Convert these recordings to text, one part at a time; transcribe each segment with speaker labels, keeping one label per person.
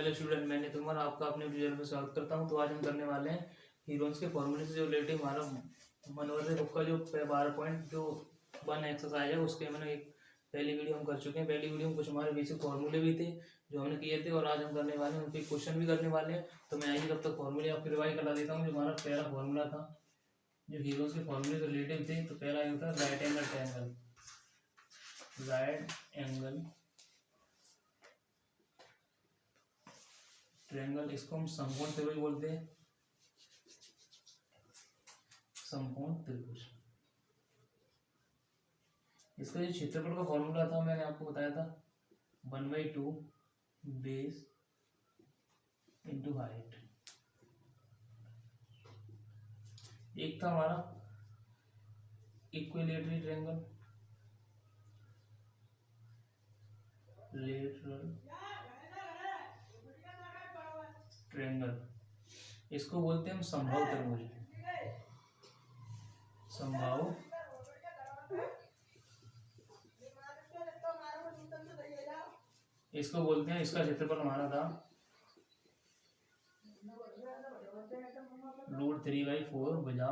Speaker 1: Hello student, मैंने तुम्हारा आपका अपने वीडियो में स्वागत करता हूं। तो आज हम करने वाले हैं हीरोन्स के फॉर्मूले से जो रिलेटिव हमारा मनोरंजन बुक का जो 12.1 एक्सरसाइज है उसके मैंने एक पहली वीडियो हम कर चुके हैं। पहली वीडियो में कुछ हमारे बेसिक फॉर्मूले भी थे जो हमने किए थे और आज हम करने वाले हैं उनके क्वेश्चन भी करने वाले हैं। तो मैं आइए तब तक फॉर्मूले आपको रिवाइज करा देता हूँ। जो हमारा पहला फॉर्मूला था जो हीरोन्स के फॉर्मूले से रिलेटिव थे, तो पहला ये होता है right angle triangle. Right angle triangle, इसको हम समकोण त्रिभुज बोलते हैं। समकोण त्रिभुज, इसका जो क्षेत्रफल का फॉर्मूला था मैंने आपको बताया था 1/2 बेस इंटू हाइट। एक था हमारा इक्विलेटरल ट्रायंगल, लेटरल ट्रायंगल, इसको बोलते हैं हम समबाहु त्रिभुज। समबाहु इसको बोलते हैं, इसका क्षेत्रफल हमारा था √3/4 बजा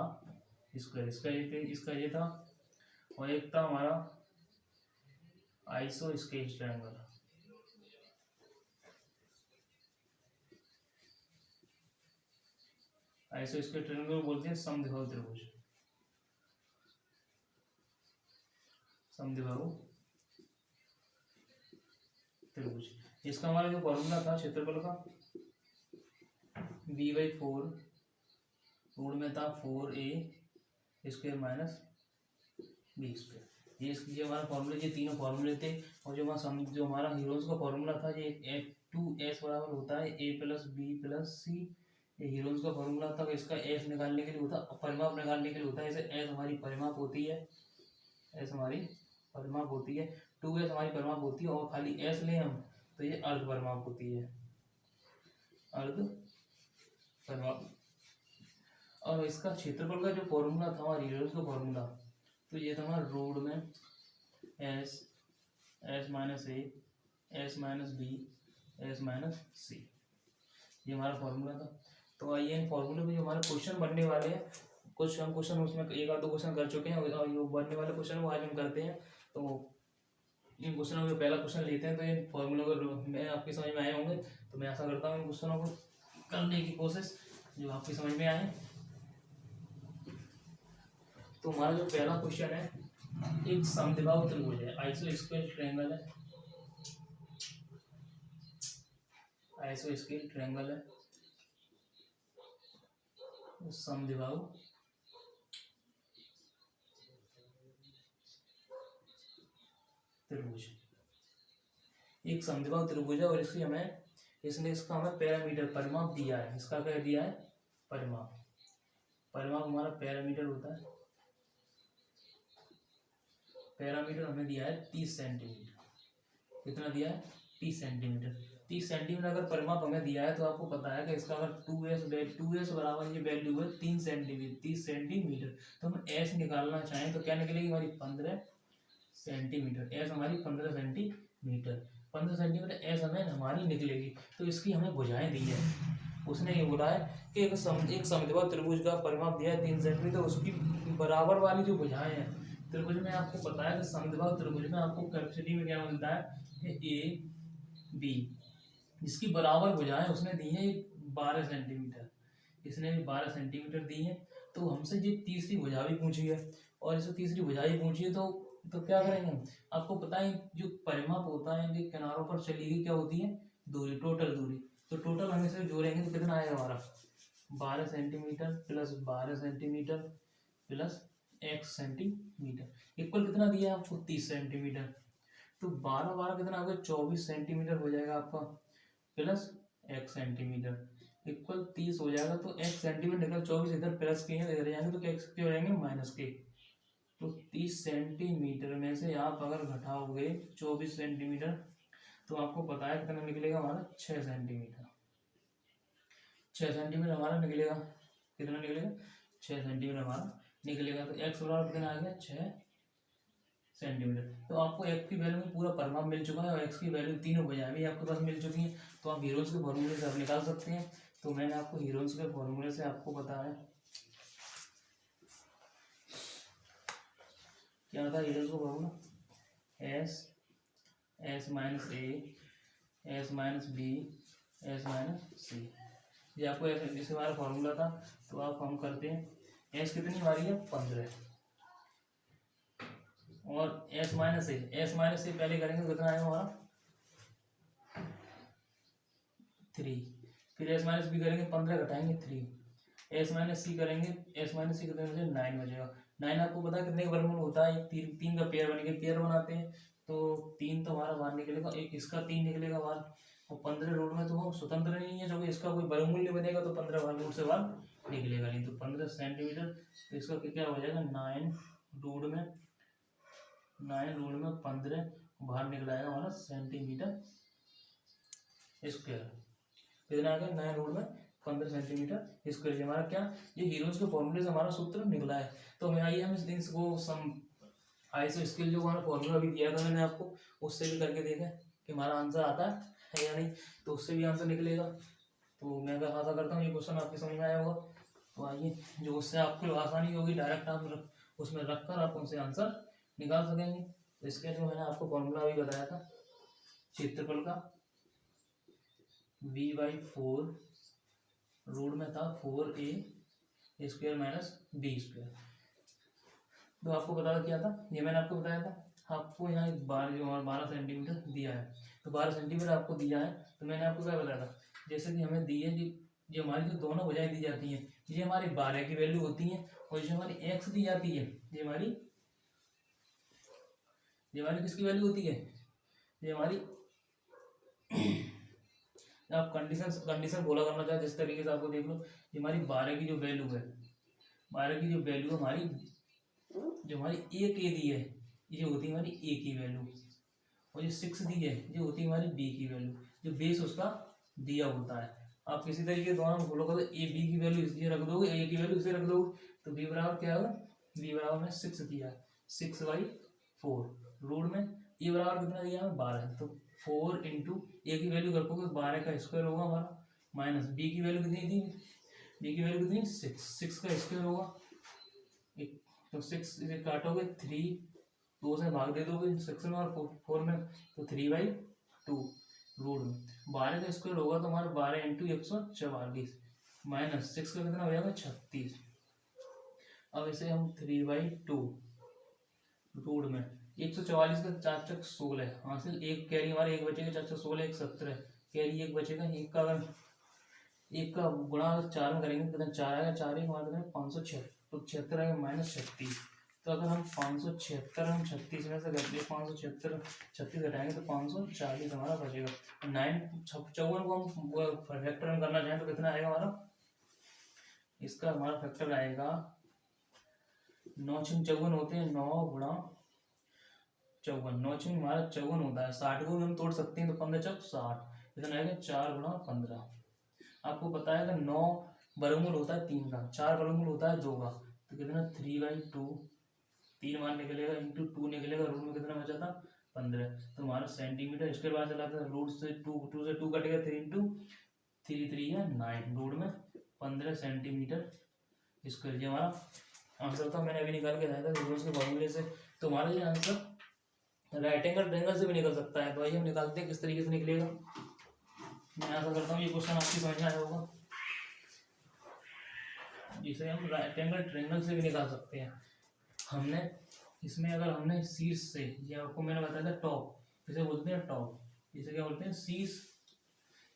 Speaker 1: स्क्वायर। इसका ये था। और एक था हमारा iso scale triangle. Iso scale triangle बोलते हैं समद्विबाहु त्रिभुज। समद्विबाहु त्रिभुज, इसका हमारा जो फॉर्मूला था क्षेत्रफल का b/4 रूट में था 4a square minus b square. ये हमारा फॉर्मूले, ये तीनों फॉर्मूले थे। और जो हमारा हीरोज का फॉर्मूला था ये 2s बराबर होता है a + b + c। ये हीरोज का फॉर्मूला था। इसका s निकालने के लिए होता है, परिमाप निकालने के लिए होता है। जैसे s हमारी परिमाप होती है, s हमारी परिमाप होती है, 2s हमारी परिमाप होती है। और खाली s लें हम तो ये अर्ध परिमाप होती है, अर्ध परिमाप। और इसका क्षेत्रफल का जो फॉर्मूला था हमारे हीरोज का फॉर्मूला, तो ये था हमारा रूट में s s - a s - b s - c, ये हमारा फॉर्मूला था। तो आइए इन फॉर्मूले में जो हमारे क्वेश्चन बनने वाले हैं, कुछ हम क्वेश्चन उसमें एक आध दो क्वेश्चन कर चुके हैं और जो बनने वाले क्वेश्चन वो आज हम करते हैं। तो इन क्वेश्चनों में पहला क्वेश्चन लेते हैं। तो इन फॉर्मूलों को मैं आपकी समझ में आए होंगे, तो मैं आशा करता हूँ इन क्वेश्चनों को करने की कोशिश जो आपकी समझ में आए। तो हमारा जो पहला क्वेश्चन है, एक समद्विबाहु त्रिभुज है, आइसो स्केल ट्रायंगल है, आइसो स्केल ट्रायंगल है, समद्विबाहु त्रिभुज, एक समद्विबाहु त्रिभुज है। और इसका हमें पैरामीटर परिमाप दिया है। इसका क्या दिया है? परिमाप। परिमाप हमारा पैरामीटर होता है। पैरामीटर हमें दिया है 30 सेंटीमीटर। कितना दिया है? 30 सेंटीमीटर। 30 सेंटीमीटर अगर परिमाप हमें दिया है तो आपको पता है कि इसका अगर 2s बराबर ये वैल्यू है 3 सेंटीमीटर, 30 सेंटीमीटर। तो हम s निकालना चाहें तो क्या निकलेगी हमारी? 15 सेंटीमीटर। s हमारी 15 सेंटीमीटर, 15 सेंटीमीटर s हमें हमारी निकलेगी। तो इसकी हमें भुजाएं दी है। उसने ये बोला है कि एक समद्विबाहु त्रिभुज का परिमाप दिया है 3 सेंटीमीटर, उसकी बराबर वाली जो भुजाएं हैं त्रिभुज में, आपको पता है कि समद्विबाहु त्रिभुज में आपको कैपेसिटी में क्या मिलता है? a b, जिसकी बराबर भुजाएं उसने दी है 12 सेंटीमीटर। इसने भी 12 सेंटीमीटर दी है। तो हमसे ये तीसरी भुजा भी पूछी है और इसे तीसरी भुजा ही पूछी है। तो क्या करेंगे हम? आपको पता है जो परिमाप होता है कि किनारों पर चली गई क्या होती है? दूरी, टोटल दूरी। तो टोटल हम इसे जोड़ेंगे तो कितना आएगा हमारा? 12 centimetre plus 12 centimetre plus x centimetre equal कितना दिया है आपको? 30 सेंटीमीटर। तो 12 12 कितना होगा? 24 सेंटीमीटर हो जाएगा आपका, प्लस x सेंटीमीटर इक्वल 30 हो जाएगा। तो x सेंटीमीटर निकल 24 इधर प्लस के इधर जाएंगे तो क्या हो जाएंगे? माइनस के। तो 30 सेंटीमीटर में से आप अगर घटाओगे 24 सेंटीमीटर तो आपको पता है कितना निकलेगा हमारा? 6 सेंटीमीटर। 6 सेंटीमीटर हमारा निकलेगा। कितना निकलेगा? 6 सेंटीमीटर हमारा निकलेगा। तो x बराबर कितना आ गया? 6 सेंटीमीटर। तो आपको एक्स की वैल्यू में पूरा परिमाप मिल चुका है और एक्स की वैल्यू तीनों भुजाएं भी आपके पास मिल चुकी हैं। तो आप हीरोज के फॉर्मूले से आप निकाल सकते हैं। तो मैंने आपको हीरोज के फॉर्मूले से आपको बताया क्या था। हीरोज का formula S minus A, S minus B, S minus C. ये आपको ऐसे जैसे हमारा फॉर्मूला था। तो आप हम करते हैं एस कितनी हमारी है 15 और एस माइनस ए पहले करेंगे तो कितना आएगा हमारा 3। फिर एस माइनस बी करेंगे 15 घटाएंगे 3। एस माइनस सी करेंगे, एस माइनस सी कितने बचे 9 बचेगा। 9 आपको पता है कितने का वर्गमूल होता है, एक तीन का पेयर बनेगा, पेयर बनाते हैं तो 3 तो हमारा बाहर निकलेगा, एक इसका 3 निकलेगा बाहर। और 15 रूट में तो वो स्वतंत्र नहीं है, जो कि इसका कोई वर्गमूल नहीं बनेगा तो 15 बाहर रूट से बाहर निकलेगा नहीं। तो 15 सेंटीमीटर, तो इसका क्या हो जाएगा 9 रूट में 15 बाहर निकलाएगा हमारा सेंटीमीटर स्क्वायर। कितना आ गया 9 रूट में 15 सेंटीमीटर स्क्वायर। हमारा क्या ये हीरोज के फॉर्मूले से हमारा सूत्र निकला है। तो हमें आइए हम इसको सम आईएसओ स्केल जो हमारा फॉर्मूला भी दिया था मैंने आपको, उससे भी करके देखें कि हमारा आंसर आता है या नहीं। तो उससे भी आंसर निकलेगा। तो मैं आशा करता हूँ ये क्वेश्चन आपके समझ में आया होगा। तो आइए जो उससे आपको आसानी होगी, डायरेक्ट आप उसमें रखकर आप उनसे आंसर निकाल सकेंगे। तो इसके लिए मैंने आपको फॉर्मूला भी बताया था क्षेत्रफल का, v/4 रूट में था 4a square minus B square. तो आपको बताया क्या था, ये मैंने आपको बताया था। आपको यहाँ एक बार जो हमारा 12 सेंटीमीटर दिया है, तो 12 सेंटीमीटर आपको दिया है। तो मैंने आपको क्या बताया था, जैसे कि हमें दी है कि जो हमारी जो दोनों भुजाएं दी जाती हैं, ये हमारी 12 की वैल्यू होती हैं। और जो हमारी एक्स दी जाती है, ये हमारी किसकी वैल्यू होती है, ये हमारी आप कंडीशन बोला करना चाहे जिस तरीके से आपको देख लो। ये हमारी 12 की जो वैल्यू है, 12 की जो वैल्यू हमारी जो हमारी ए के दी है, ये होती है हमारी ए की वैल्यू। और जो 6 दी है ये होती है हमारी बी की वैल्यू, जो बेस उसका दिया होता है। आप किसी तरीके दोनों बोलोगे तो ए बी की वैल्यू इसलिए रख दोगे, ए की वैल्यू इसे रख दोगे, तो बी बराबर क्या होगा, बी बराबर में 6 दिया है 6/4 रूट में ए बराबर कितना दिया है 12। तो 4 इंटू ए की वैल्यू रखोगे 12 का स्क्वायर होगा हमारा, माइनस बी की वैल्यू कितनी थी, बी की वैल्यू कितनी 6 का स्क्वायर होगा। तो 6 से काटोगे 3, 2 से भाग दे दोगे 6 में और 4 में, तो 3/2 रूट में 12 का स्क्वायर होगा तो हमारा 12 इंटू 144 माइनस 6 का कितना हो जाएगा 36। अब इसे हम 3/2 रूट में 144 का 4 चक 16 हासिल, एक कैरी हमारे एक बचेगा 4 चक 16 1 17 कैरी एक बचेगा, एक का अगर एक का गुणा 4 में करेंगे कितना 4 आएगा, 4 एक हमारे 576, तो 76 आएगा माइनस 36। तो अगर हम 576 हम 36 में से करते 576 36 घटाएंगे तो 540 हमारा बचेगा। 54 को हम फैक्टर में करना चाहें तो कितना आएगा हमारा, इसका हमारा फैक्टर आएगा 9 6 54 होते हैं, 9 गुणा 54, 9 6 हमारा 54 होता है। 60 को भी हम तोड़ सकते हैं तो 15 चक 60, इतना आएगा 4 गुणा 15। आपको पता है कि 9 वर्गमूल होता है 3 का, 4 वर्गमूल होता है 2 का, तो कितना 3/2 3 मान निकलेगा इंटू 2 निकलेगा, रूट में कितना बचा था 15। तो हमारा सेंटीमीटर इसके बाद चला था रूट से 2 से 2 कटेगा 3 इंटू 3 3 या 9 रूट में 15 सेंटीमीटर स्क्वायर। ये हमारा आंसर था, मैंने अभी निकाल के लाया था रूट्स के फॉर्मूले से। तो हमारा ये आंसर राइट एंगल ट्रायंगल से भी निकल सकता है। तो आइए हम निकालते हैं किस तरीके से निकलेगा। मैं आशा करता हूँ ये क्वेश्चन आपकी समझ में आया होगा, जिसे हम राइट एंगल ट्रायंगल से भी निकाल सकते हैं। हमने इसमें अगर हमने शीर्ष से, ये आपको मैंने बताया था टॉप, इसे बोलते हैं टॉप, इसे क्या बोलते हैं शीर्ष।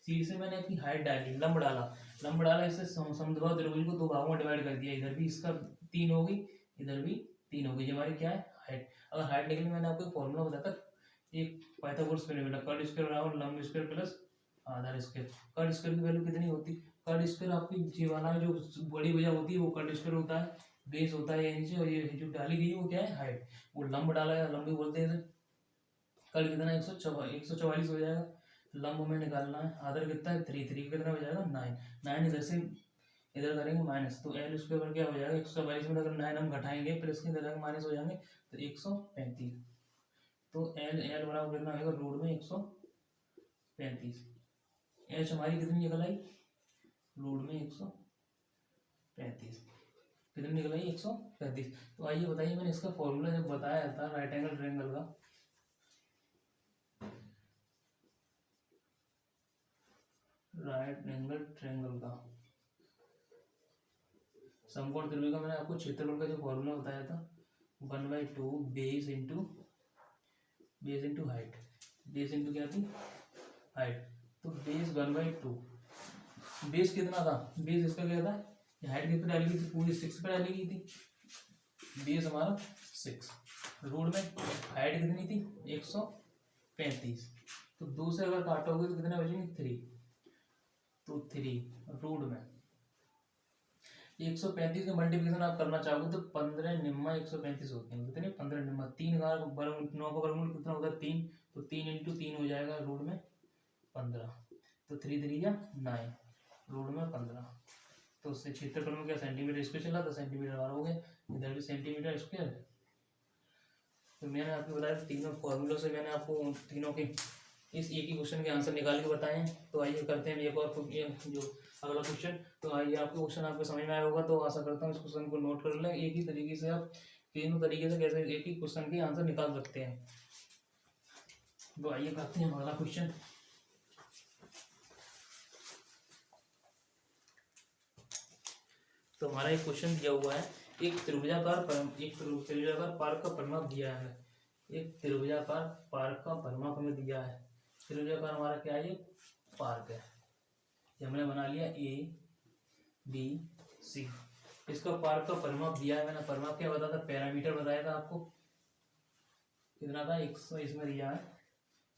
Speaker 1: शीर्ष से मैंने अपनी हाइट डाली, लंब डाला, इससे समद्विबाहु त्रिभुज को 2 भागों में डिवाइड कर दिया। इधर भी इसका 3 होगी, इधर भी 3 होगी। ये हमारी क्या है हाइट। अगर हाइट निकली मैंने आपको एक फॉर्मूला बताया था, एक पाइथागोरस पिरामिड, कट स्क्वायर बराबर लंब स्क्वायर प्लस आधार स्क्वायर। कट स्क्वायर की वैल्यू कितनी होती, कट स्क्वायर आपकी जीवाना में जो बड़ी भुजा होती है वो कट स्क्वायर होता है, बेस होता है नीचे, और ये जो डाली गई है वो क्या है हाइट। वो लंब डाला है, लंब भी बोलते हैं इसे। कट कितना 144 हो जाएगा, लंब में निकालना है। आधार कितना है 3 3 कितना हो जाएगा 9 इधर से इधर करेंगे माइनस, तो एल स्क्वायर क्या हो जाएगा 144 में अगर 9 हम घटाएंगे प्लस की तरह माइनस हो जाएंगे तो 135। तो एल एल बराबर कितना आएगा रूट में 135। एच हमारी कितनी निकल आई रूट में 135, कितनी निकल आई 135। तो आइए बताइए, मैंने इसका फॉर्मूला जब बताया था राइट एंगल ट्रायंगल का, राइट एंगल ट्रायंगल का समकोण त्रिभुज का, मैंने आपको क्षेत्रफल का जो फॉर्मूला बताया था 1/2 base into height, base into क्या थी हाइट। तो बेस 1/2, बेस कितना था, बेस इसका क्या था, हाइट कितनी डाली गई थी पूरी 6 पे डाली गई थी, बेस हमारा 6, रूट में हाइट कितनी थी 135। तो 2 से अगर काटोगे तो कितना बचेंगे 3, तो 3 रूट में 135 का मल्टीप्लिकेशन आप करना चाहोगे तो 15 निम्मा 135 होते हैं, कितने 15 निम्मा, 3 का वर्गमूल 9 का वर्गमूल कितना होता है 3, तो 3 इंटू 3 हो जाएगा रूट में 15, तो 3 3 या 9 रूट में 15। तो उससे क्षेत्रफल में क्या सेंटीमीटर स्क्वायर चला तो सेंटीमीटर बार हो गया, इधर भी सेंटीमीटर स्क्वायर। तो मैंने आपको बताया तीनों फॉर्मूलों से मैंने आपको तीनों के इस एक ही क्वेश्चन के आंसर निकाल के बताए हैं। तो आइए करते हैं एक और जो अगला क्वेश्चन। तो आइए आपको क्वेश्चन आपको समझ में आया होगा, तो आशा करता हूँ इस क्वेश्चन को नोट कर लें। एक ही तरीके से आप तीनों तरीके से कैसे एक ही क्वेश्चन के आंसर निकाल सकते हैं। तो आइए करते हैं अगला क्वेश्चन। तो हमारा एक क्वेश्चन दिया हुआ है, एक त्रिभुजाकार पार्क का परिमाप दिया है, एक त्रिभुजाकार पार्क का परिमाप हमें दिया है। त्रिभुजाकार हमारा क्या है, ये पार्क है, ये हमने बना लिया ABC। इसका पार्क का परिमाप दिया है, मैंने परिमाप क्या बताया था, पैरामीटर बताया था आपको, कितना था 100, इसमें दिया है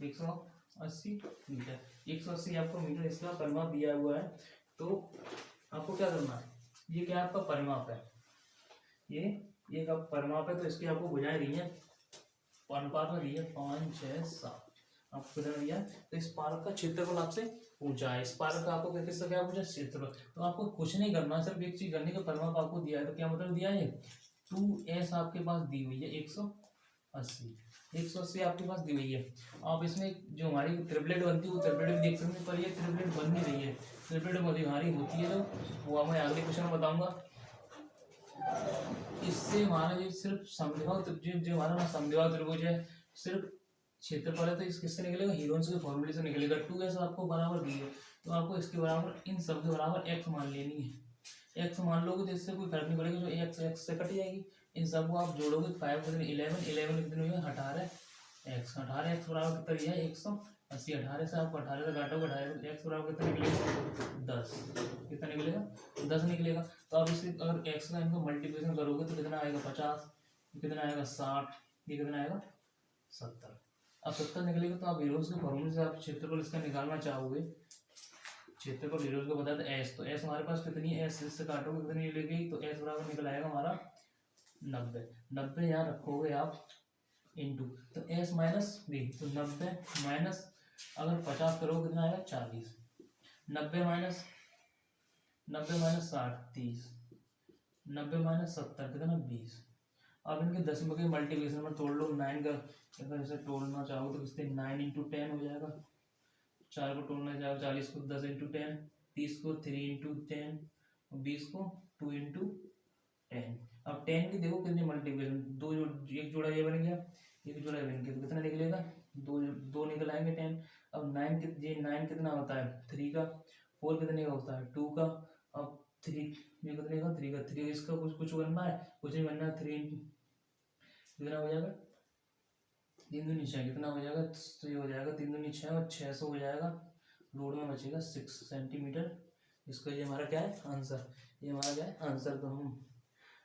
Speaker 1: 180 मीटर, 180 आपको मीटर इसका परिमाप दिया हुआ है। तो आपको क्या करना है, ये क्या आपका परिमाप है, ये का परिमाप है, तो इसकी आपको भुजाएं दी है अनुपात में दी है 5 6 7, आपको कितना दिया। तो इस पार्क का क्षेत्रफल आपसे पूछा है, इस पार्क का आपको किससे क्या पूछा, क्षेत्रफल। तो आपको कुछ नहीं करना, सिर्फ एक चीज करने का, परिमाप आपको दिया है तो क्या मतलब दिया है 2s आपके पास दी हुई है 180 आपके पास दी हुई है। आप इसमें जो हमारी ट्रिपलेट बनती है वो ट्रिपलेट भी देख सकते हैं, पर ये ट्रिपलेट बन नहीं रही है, ट्रिपलेट हमारी होती है जो वो मैं अगले क्वेश्चन में बताऊंगा। इससे हमारा ये सिर्फ समद्विबाहु जो हमारा समद्विबाहु त्रिभुज है, सिर्फ क्षेत्रफल है, तो इस किससे निकलेगा, हीरोन्स के फॉर्मूले से निकलेगा। 2s आपको बराबर दी है, तो आपको इसके बराबर इन सब के बराबर x मान लेनी है। x मान लोगे तो इससे कोई फर्क नहीं पड़ेगा, जो x से कट जाएगी, इन सब को आप जोड़ोगे 5 कितने 11 कितने हुए 18x, 18x बराबर कितना है 180, 18 से आपको 18 से घटाओगे 18 x बराबर कितना निकलेगा 10, कितना निकलेगा 10 निकलेगा। तो आप इसे अगर x का इनको मल्टीप्लिकेशन करोगे तो कितना आएगा 50, कितना आएगा 60, ये कितना आएगा 70। अब 70 निकलेगा तो आप हीरोज के फॉर्मूले से आप क्षेत्रफल इसका निकालना चाहोगे, क्षेत्रफल हीरोज को बताया था s, तो s हमारे पास कितनी है, s इससे काटोगे कितनी निकलेगी, तो s बराबर निकल आएगा हमारा 90 यहाँ रखोगे आप इंटू, तो s माइनस b, तो 90 माइनस अगर 50 करोगे कितना आएगा 40, 90 माइनस 60 30, 90 माइनस 70 कितना 20। अब इनके दशमलव के मल्टीप्लिकेशन में तोड़ लो, 9 का अगर इसे तोड़ना चाहो तो किससे 9 इंटू 10 हो जाएगा, 4 को तोड़ना चाहो 40 को 10 इंटू 10, 30 को 3 इंटू 10, 20 को 2 इंटू 10। अब 10 की देखो कितनी मल्टीप्लिकेशन, दो एक जोड़ा ये बन गया, एक जोड़ा ये बन गया, तो कितना निकलेगा दो निकल आएंगे 10। अब 9 कितना होता है 3 का, 4 कितने का होता है 2 का, अब 3 ये कितने का 3 का, 3 इसका कुछ बनना है, कुछ नहीं बनना है, 3 कितना हो जाएगा 3 दूनी 6, कितना हो जाएगा, तो ये हो जाएगा 3 दूनी 6 और 600 हो जाएगा, रोड में बचेगा 6 सेंटीमीटर। इसका ये हमारा क्या है आंसर, ये हमारा क्या है आंसर। तो हम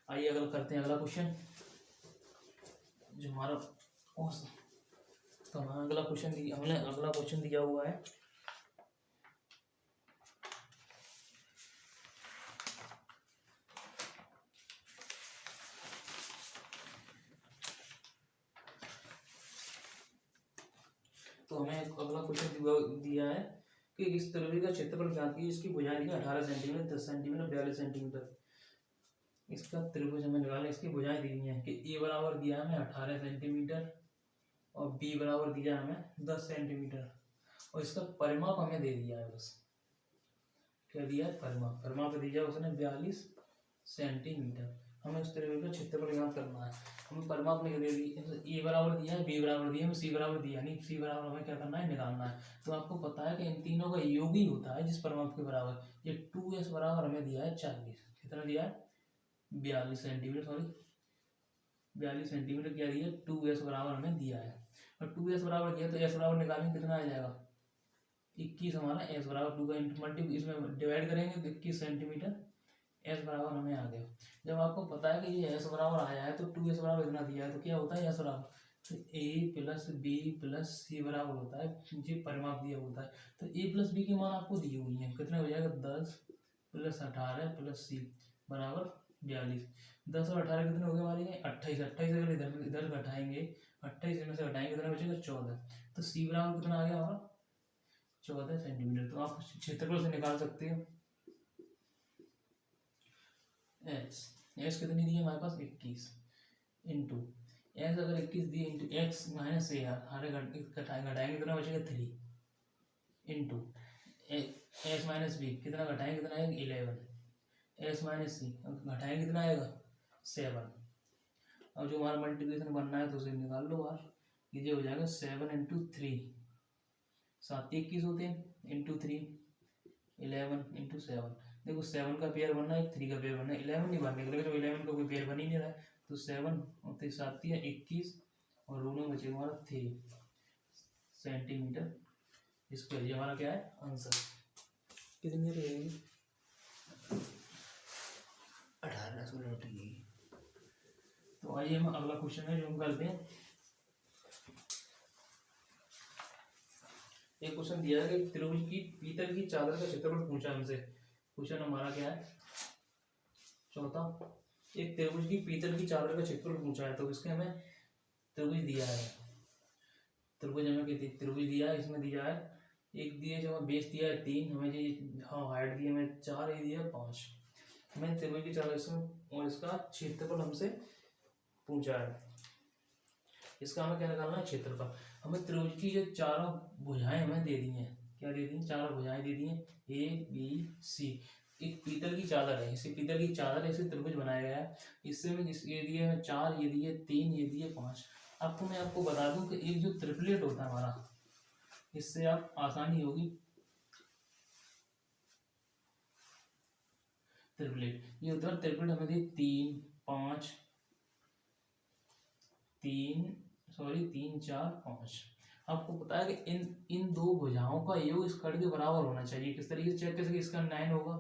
Speaker 1: आइए अगला करते हैं अगला क्वेश्चन जो हमारा, तो हमारा अगला क्वेश्चन हमने अगला क्वेश्चन दिया हुआ है, तो हमें अगला क्वेश्चन दिया है कि इस त्रिभुज का क्षेत्रफल ज्ञात कीजिए, इसकी भुजाएं दी 18 सेंटीमीटर 10 सेंटीमीटर 42 सेंटीमीटर। इसका त्रिभुज हमें निकालना, इसकी भुजाएं दी है कि ए बराबर दिया है हमें 18 सेंटीमीटर, और बी बराबर दिया हमें 10 सेंटीमीटर, और इसका परिमाप हमें दे दिया है बस। क्या दिया है? परिमाप। परिमाप दे दिया उसने 42 सेंटीमीटर। हमें उस तरीके का क्षेत्रफल ज्ञात करना है। हमें परिमाप ने दे दी, ए बराबर दिया है, बी बराबर दिया है, सी बराबर दिया नहीं, सी बराबर हमें क्या करना है? निकालना है। तो आपको पता है कि इन तीनों का योग ही होता है जिस परिमाप के बराबर। ये 2s बराबर हमें दिया है 40। कितना दिया है? 42 सेंटीमीटर, सॉरी 42 सेंटीमीटर क्या दिया? 2s बराबर हमें दिया है। और 2s बराबर दिया तो s बराबर निकालेंगे, कितना आ जाएगा? 21। हमारा s बराबर 2 का मल्टीप्लाई इसमें डिवाइड करेंगे तो 21 सेंटीमीटर s बराबर हमें आ गया। जब आपको पता है कि ये s बराबर आया है तो 2s बराबर इतना दिया है तो क्या होता है? s बराबर तो a प्लस बी प्लस सी बराबर होता है, ये परिमाप दिया होता है। तो a प्लस बी की मान आपको दी हुई है, कितने हो जाएगा? 10 प्लस 18 प्लस सी बराबर 42। 10 और 18 कितने हो गए हमारे? 28। 28 अगर इधर इधर घटाएंगे, 28 में से घटाएंगे कितना बचेगा? 14। तो सी बराबर कितना आ गया हमारा? 14 सेंटीमीटर। तो आप क्षेत्रफल से निकाल सकते हो एस। एस कितनी दी है हमारे पास? 21 इंटू एस अगर 21 दी इंटू एक्स माइनस ए, हमारे घटाएंगे कितना बचेगा? 3 इंटू एस माइनस बी, कितना घटाएंगे कितना आएगा? 11। एस माइनस सी घटाएंगे कितना आएगा? 7। अब जो हमारा मल्टीप्लिकेशन बनना है तो उसे निकाल लो बाहर। ये हो जाएगा 7 इंटू 3, 7 21 होते हैं, इंटू 3 11 इंटू 7। देखो 7 का पेयर बनना है, 3 का पेयर बनना है, 11 नहीं बनने का, लेकिन 11 का कोई पेयर बन ही नहीं रहा है। तो 7 और 3 7 है 21, और रूट में बचेगा हमारा 3 सेंटीमीटर स्क्वायर। ये हमारा क्या है? आंसर कितनी रहेगी? 1816। तो आइए हम अगला क्वेश्चन है जो हम करते हैं। एक क्वेश्चन दिया है कि त्रिभुज की पीतल की चादर का क्षेत्रफल पूछा हमसे। क्वेश्चन हमारा क्या है? चौथा, एक त्रिभुज की पीतल की चादर का क्षेत्रफल पूछा है, तो इसके हमें त्रिभुज दिया है। त्रिभुज हमें त्रिभुज दिया है, इसमें दिया है एक दिया जो हमें बेस दिया है 3, हमें ये हाँ हाइट दी हमें 4, ये दिया 5। हमें त्रिभुज की चादर इसमें और इसका क्षेत्रफल हमसे पूछा है। इसका हमें क्या निकालना है? क्षेत्रफल। हमें त्रिभुज की जो चारों भुजाएं हमें दे दी हैं, क्या दे दी हैं? चारों भुजाएं दे दी हैं, ए बी सी। एक पीतल की चादर है, इसे पीतल की चादर है, इसे त्रिभुज बनाया गया है। इससे में ये दिए हैं 4, ये दिए 3, ये दिए 5। आपको मैं आपको बता दूं कि एक जो ट्रिपलेट होता है हमारा, इससे आप आसानी होगी। ट्रिपलेट ये होता है, ट्रिपलेट हमें दिए 3 5 3 4 5। आपको पता है कि इन दो भुजाओं का योग इस कड़ के बराबर होना चाहिए। किस तरीके से चेक कर सके? इसका 9 होगा,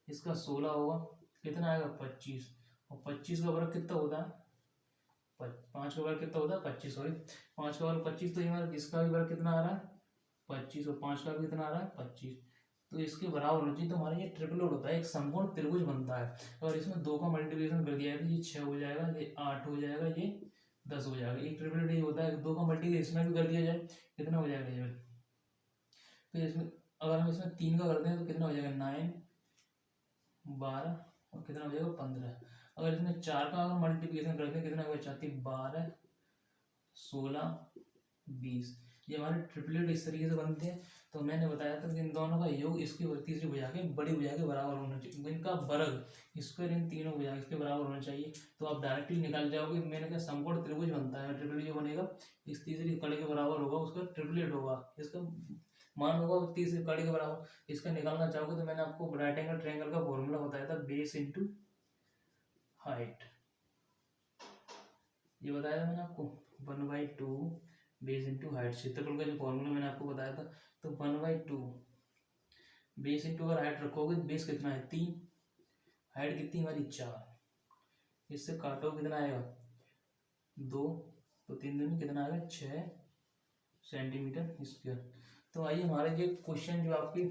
Speaker 1: इसका 16 होगा, कितना आएगा? 25। और 25 का वर्ग कितना होता है? 5 का वर्ग कितना होता है? 25। सॉरी 5 का वर्ग 25। तो ये इसका भी वर्ग कितना आ रहा है? 25। और 5 का भी कितना आ रहा है? 25। तो इसके बराबर होना चाहिए। तो हमारा ये ट्रिपलेट होता है, एक संपूर्ण त्रिभुज बनता है। और इसमें 2 का मल्टीप्लिकेशन कर दिया है तो ये 6 हो जाएगा, ये 8 हो जाएगा, ये 10 हो जाएगा। एक ट्रिपलेट ये होता है, 2 का मल्टीप्लिकेशन इसमें भी कर दिया जाए, कितना हो जाएगा ये? तो इसमें अगर हम इसमें 3 का करते हैं तो कितना हो जाएगा? 9 12, और कितना हो जाएगा? 15। अगर इसमें 4 का अगर मल्टीप्लिकेशन करते हैं कितना होगा? 4 12 16 20। ये हमारे ट्रिपलेट इस तरीके से बनते हैं। तो मैंने बताया था कि इन दोनों का योग इसकी तीसरी भुजा के बड़ी भुजा के बराबर होना चाहिए, इनका वर्ग स्क्वायर इन तीनों भुजा इसके बराबर होना चाहिए। तो आप डायरेक्टली निकाल जाओगे। मैंने कहा संपूर्ण त्रिभुज बनता है, ट्रिपलेट जो बनेगा इस तीसरी कड़ी के बराबर होगा, उसका ट्रिपलेट होगा, इसका मान होगा तीसरी कड़ी के बराबर। इसका निकालना चाहोगे तो मैंने आपको राइट एंगल ट्रायंगल का फॉर्मूला बताया था, बेस इंटू हाइट। ये बताया था मैंने आपको 1/2 बेस इंटू हाइट। क्षेत्रफल का जो फॉर्मूला मैंने आपको बताया था। तो 1/2 बेस इंटू अगर हाइट रखोगे तो बेस कितना है? 3, हाइट कितनी हमारी? 4। इससे काटो कितना आएगा? 2, तो 3 दिन में कितना आएगा? 6 सेंटीमीटर स्क्वायर। तो आइए हमारे ये क्वेश्चन जो आपकी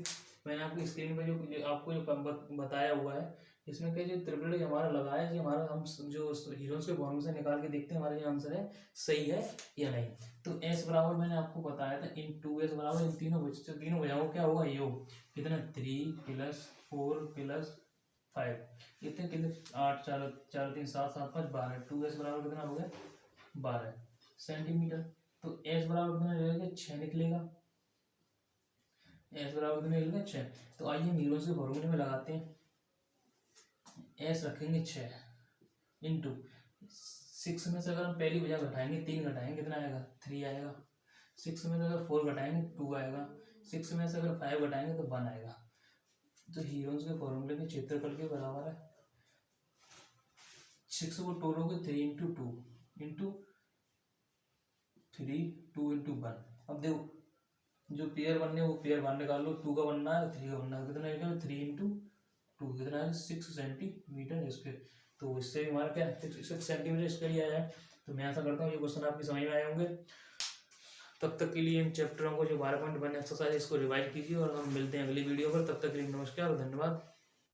Speaker 1: मैंने आपकी स्क्रीन पर जो आपको जो बताया हुआ है, इसमें क्या जो त्रिपलेट हमारा लगा है, जो हमारा हम जो हीरोज के फॉर्मूले से निकाल के देखते हैं हमारा ये आंसर है सही है या नहीं। तो एस बराबर मैंने आपको बताया था इन 2s बराबर इन तीनों भुजाओं क्या होगा? योग कितना? 3 + 4 + 5 कितने 8 4 4 3 7 7 5 12। 2s बराबर कितना हो गया? 12 सेंटीमीटर। बराबर कितना निकलेगा, 6 निकलेगा। एस बराबर कितना निकलेगा, 6। तो आइए न्यूटन के फॉर्मूले में लगाते हैं। एस रखेंगे 6 इंटू 6 में से अगर हम पहली भुजा घटाएंगे 3 घटाएंगे कितना आएगा, 3 आएगा। 6 में से अगर 4 घटाएंगे 2 आएगा। 6 में से अगर 5 घटाएंगे तो 1 आएगा। तो हीरोन्स के फॉर्मूले के क्षेत्रफल के बराबर है 6 को तोड़ोगे 3 इंटू 2 इंटू 3 2 इंटू 1। अब देखो जो पेयर बनने वो पेयर बाहर निकाल लो, 2 का बनना है 3 का बनना है, कितना निकलेगा 3 इंटू 2 कितना है 6 सेंटीमीटर स्क्वायर। तो इससे भी हमारा क्या 6 सेंटीमीटर स्क्वायर ही आया है। तो मैं ऐसा करता हूँ ये क्वेश्चन आपकी समझ में आए होंगे। तब तक के लिए इन चैप्टरों को जो 12.1 एक्सरसाइज इसको रिवाइज कीजिए और हम मिलते हैं अगली वीडियो पर। तब तक के लिए नमस्कार और धन्यवाद।